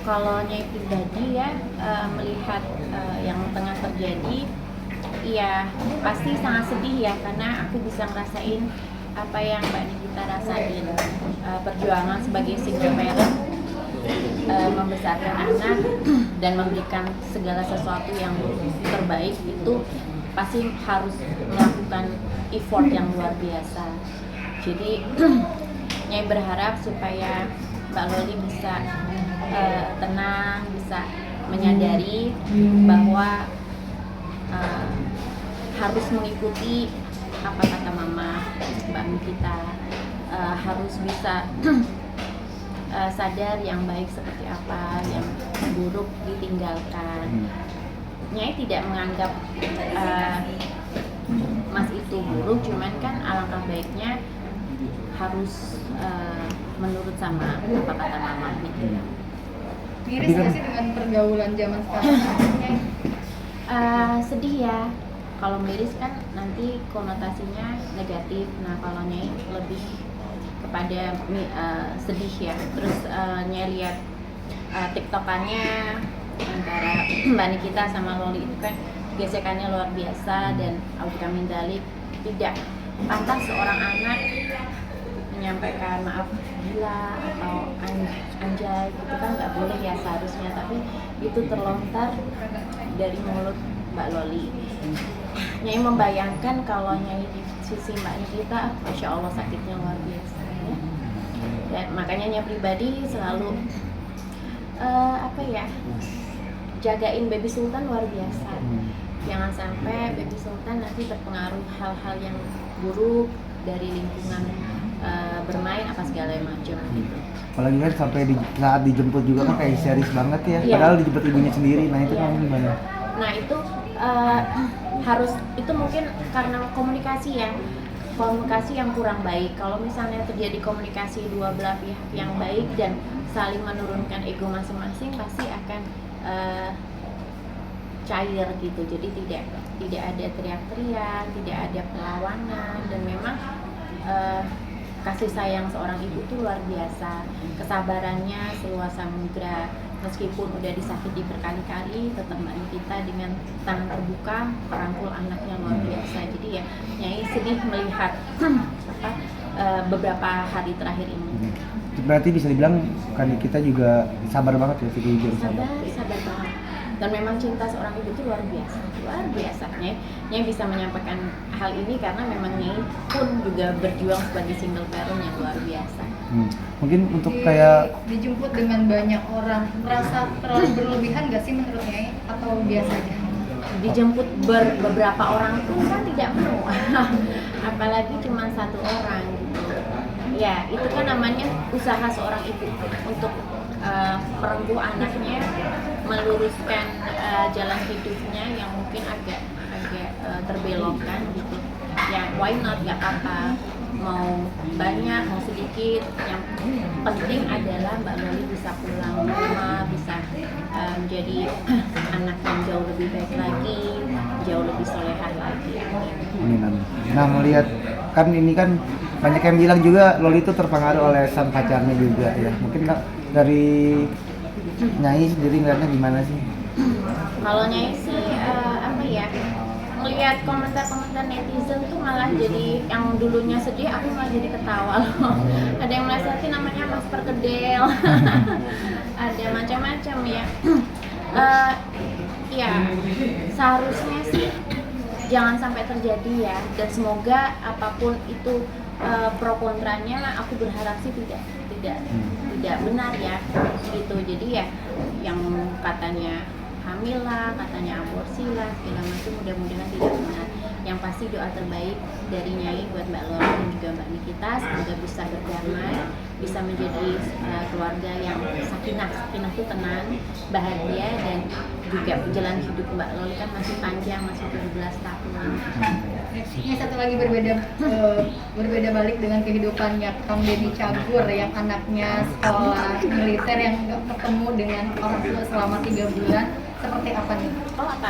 Kalau Nyai pribadi ya melihat yang tengah terjadi, ya pasti sangat sedih ya, karena aku bisa ngerasain apa yang Mbak Nikita rasain, perjuangan sebagai single parent, membesarkan anak dan memberikan segala sesuatu yang terbaik itu pasti harus melakukan effort yang luar biasa. Jadi Nyai berharap supaya Mbak Loli bisa tenang, bisa menyadari bahwa harus mengikuti apa kata mama Mbak Nikita, harus bisa sadar yang baik seperti apa, yang buruk ditinggalkan. Nyai tidak menganggap Mas itu buruk, cuman kan alangkah baiknya harus menurut sama apa kata mama gitu. Miris nggak sih dengan pergaulan zaman sekarang? Sedih ya. Kalau miris kan nanti konotasinya negatif. Nah kalau Nyai lebih kepada sedih ya. Terus Nyai lihat tiktokannya antara Mbak Nikita sama Loli itu kan gesekannya luar biasa, dan Autika Mindalik tidak pantas seorang anak menyampaikan maaf gila atau anjay gitu kan, nggak boleh ya seharusnya, tapi itu terlontar dari mulut Mbak Loli. Nyai membayangkan kalau Nyai di sisi Mbak Nikita, Masya Allah sakitnya luar biasa ya. Dan makanya Nyai pribadi selalu jagain Baby Sultan luar biasa. Jangan sampai Baby Sultan nanti terpengaruh hal-hal yang buruk dari lingkungan bermain apa segala macam gitu. Apalagi kan sampai saat dijemput juga kan kayak serius banget ya. Iya. Padahal dijemput ibunya sendiri. Nah itu Iya. kan gimana? Nah itu harus, itu mungkin karena komunikasi yang kurang baik. Kalau misalnya terjadi komunikasi dua belah pihak yang baik dan saling menurunkan ego masing-masing, pasti akan cair gitu. Jadi tidak ada teriak-teriak, tidak ada perlawanan, dan memang kasih sayang seorang ibu itu luar biasa. Kesabarannya seluas samudra. Meskipun udah disakiti berkali-kali, tetap Mbak Nikita dengan tangan terbuka merangkul anaknya luar biasa. Jadi ya Nyai sedih melihat beberapa hari terakhir ini. Berarti bisa dibilang kan kita juga sabar banget ya, Vicky juga sabar. Sabar banget. Dan memang cinta seorang ibu itu luar biasa. Nyai bisa menyampaikan hal ini karena memang Nyai pun juga berjuang sebagai single parent yang luar biasa. Mungkin untuk kayak dijemput dengan banyak orang, merasa terlalu berlebihan nggak sih menurut Nyai, atau biasa aja? Dijemput beberapa orang itu kan tidak perlu, apalagi cuma satu orang gitu. Ya itu kan namanya usaha seorang ibu untuk merengkuh anaknya, meluruskan jalan hidupnya yang mungkin agak terbelokkan gitu. Ya why not, nggak apa-apa, mau banyak mau sedikit, yang penting adalah Mbak Loli bisa pulang rumah, bisa menjadi anak yang jauh lebih baik lagi, jauh lebih solehah lagi. Amin. Nah melihat kan ini kan banyak yang bilang juga Loli itu terpengaruh oleh sang pacarnya juga ya. Mungkin dari Nyai sendiri ngeliatnya gimana sih? Kalau Nyai sih melihat komentar-komentar netizen tuh malah jadi, yang dulunya sedih aku malah jadi ketawa loh. Ada yang melesetin namanya Mas Perkedel. Ada macam-macam ya. Ya seharusnya sih jangan sampai terjadi ya, dan semoga apapun itu pro kontranya, aku berharap sih tidak benar ya gitu. Jadi ya yang katanya hamil lah, katanya aborsi lah, segala macam, mudah-mudahan tidak benar. Yang pasti doa terbaik dari Nyai buat Mbak Loli dan juga Mbak Nikita, semoga bisa berdamai, bisa menjadi keluarga yang sakinah itu tenang, bahagia, dan juga jalan hidup Mbak Loli kan masih panjang, masih 17 tahun. Ini satu lagi berbeda balik dengan kehidupannya Kang Deddy Cagur yang anaknya sekolah militer yang nggak ketemu dengan orang tua selama 3 bulan. Seperti apa nih? Oh apa?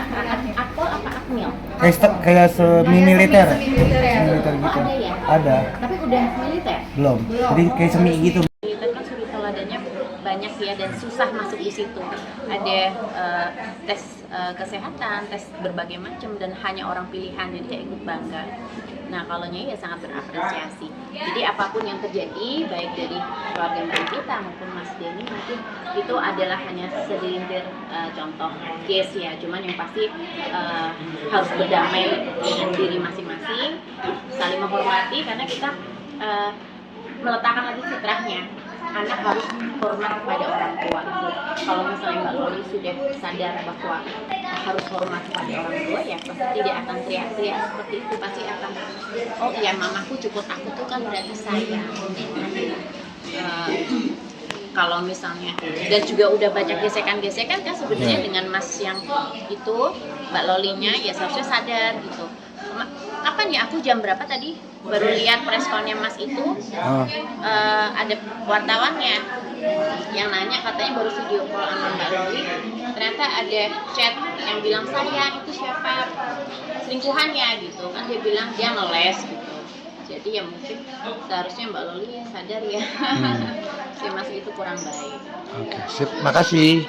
Akpol apa Akmil? Kayak semi militer. Semi-militer ya? Militer Oh gitu. ada ya? Ada. Tapi udah militer? Belum. Jadi kayak semi gitu. Militer kan suri teladan sebenarnya banyak ya dan susah masuk di situ. Ada tes kesehatan, tes berbagai macam dan hanya orang pilihan, jadi ya ikut bangga. Nah kalau Nyai ya sangat berapresiasi. Jadi apapun yang terjadi, baik dari keluarga Mbak kita maupun Mas Denny mungkin itu adalah hanya segelintir contoh case ya. Cuman yang pasti harus berdamai dengan diri masing-masing, saling menghormati karena kita meletakkan lagi fitrahnya. Anak harus hormat kepada orang tua. Kalau misalnya Mbak Loli sudah sadar bahwa harus hormat kepada orang tua, ya pasti tidak akan teriak-teriak seperti itu. Pasti akan, oh iya mamaku cukup aku tuh kan berarti sayang. Kalau misalnya dan juga udah banyak gesekan-gesekan kan sebenarnya dengan Mas yang itu Mbak Lolinya ya seharusnya sadar gitu. Kapan ya aku jam berapa tadi baru lihat preskonnya Mas itu ada wartawannya yang nanya katanya baru video call sama Mbak Loli, ternyata ada chat yang bilang sayang itu siapa selingkuhannya gitu kan, dia bilang dia ngeles gitu. Jadi ya mungkin seharusnya Mbak Loli sadar ya si Mas itu kurang baik. Oke, sip, makasih.